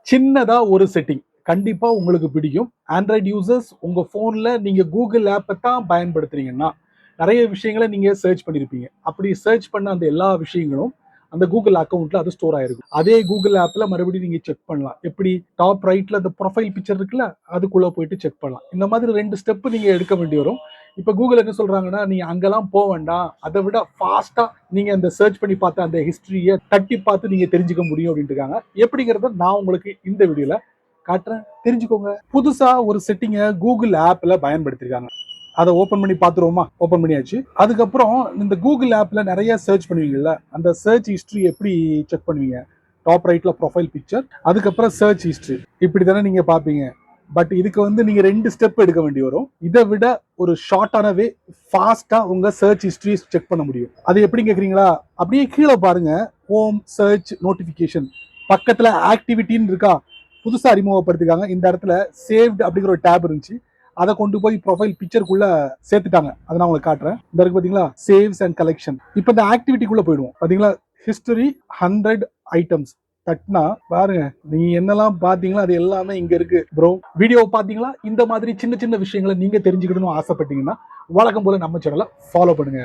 சின்னதா ஒரு செட்டிங் கண்டிப்பா உங்களுக்கு பிடிக்கும். ஆண்ட்ராய்டு யூசர்ஸ் உங்க போன்ல நீங்க கூகுள் ஆப்பை தான் பயன்படுத்துறீங்கன்னா நிறைய விஷயங்களை நீங்க சர்ச் பண்ணிருப்பீங்க. அப்படி சர்ச் பண்ண அந்த எல்லா விஷயங்களும் அந்த கூகுள் அக்கௌண்ட்ல அது ஸ்டோர் ஆயிருக்கும். அதே கூகுள் ஆப்ல மறுபடியும் நீங்க செக் பண்ணலாம். எப்படி டாப் ரைட்ல அந்த ப்ரொஃபைல் பிக்சர் இருக்குல்ல, அதுக்குள்ள போயிட்டு செக் பண்ணலாம். இந்த மாதிரி 2 ஸ்டெப் நீங்க எடுக்க வேண்டி வரும். இப்ப கூகுள் என்ன சொல்றாங்கன்னா, நீங்க அங்கெல்லாம் போக வேண்டாம், அதை விட ஃபாஸ்டா நீங்க அந்த சர்ச் பண்ணி பார்த்த அந்த ஹிஸ்டரியை தட்டி பார்த்து நீங்க தெரிஞ்சுக்க முடியும் அப்படின்ட்டு இருக்காங்க. எப்படிங்கிறத நான் உங்களுக்கு இந்த வீடியோல காட்டுறேன், தெரிஞ்சுக்கோங்க. புதுசா ஒரு செட்டிங்கை கூகுள் ஆப்ல பயன்படுத்திருக்காங்க. அதை ஓபன் பண்ணி பார்த்துருவோமா? ஓபன் பண்ணியாச்சு. அதுக்கப்புறம் இந்த கூகுள் ஆப்ல நிறைய சர்ச் பண்ணுவீங்கல்ல, அந்த சர்ச் ஹிஸ்டரி எப்படி செக் பண்ணுவீங்க? டாப் ரைட்ல ப்ரொஃபைல் பிக்சர், அதுக்கப்புறம் சர்ச் ஹிஸ்டரி, இப்படி தானே நீங்க பார்ப்பீங்க. பட் இதுக்கு வந்து நீங்க 2 ஸ்டெப் எடுக்க வேண்டி வரும். இதை விட ஒரு ஷார்ட்டானவே ஃபாஸ்டா உங்க சர்ச் ஹிஸ்டரி செக் பண்ண முடியும். அது எப்படி கேக்குறீங்களா? அப்படியே கீழே பாருங்க, ஹோம், சர்ச், நோட்டிபிகேஷன், பக்கத்துல ஆக்டிவிட்டின்னு இருக்கா, புதுசா அறிமுகப்படுத்திருக்காங்க. இந்த இடத்துல சேவ்ட் அப்படிங்கிற ஒரு டேப் இருந்துச்சு, அதை கொண்டு போய் ப்ரொஃபைல் பிக்சருக்குள்ள சேர்த்துட்டாங்க. அதை நான் உங்களுக்கு காட்டுறேன். இந்த இருக்கு பாத்தீங்களா, சேவ்ஸ் அண்ட் கலெக்ஷன். இப்போ இந்த ஆக்டிவிட்டிக்குள்ள போயிடுவோம். பாத்தீங்களா, ஹிஸ்டரி 100 ஐட்டம்ஸ் தட்டினா பாருங்க, நீங்க என்னெல்லாம் பாத்தீங்களா அது எல்லாமே இங்க இருக்கு ப்ரோ. வீடியோ பாத்தீங்களா? இந்த மாதிரி சின்ன சின்ன விஷயங்களை நீங்க தெரிஞ்சுக்கணும்னு ஆசைப்பட்டீங்கன்னா வழக்கம் போல நம்ம சேனலை ஃபாலோ பண்ணுங்க.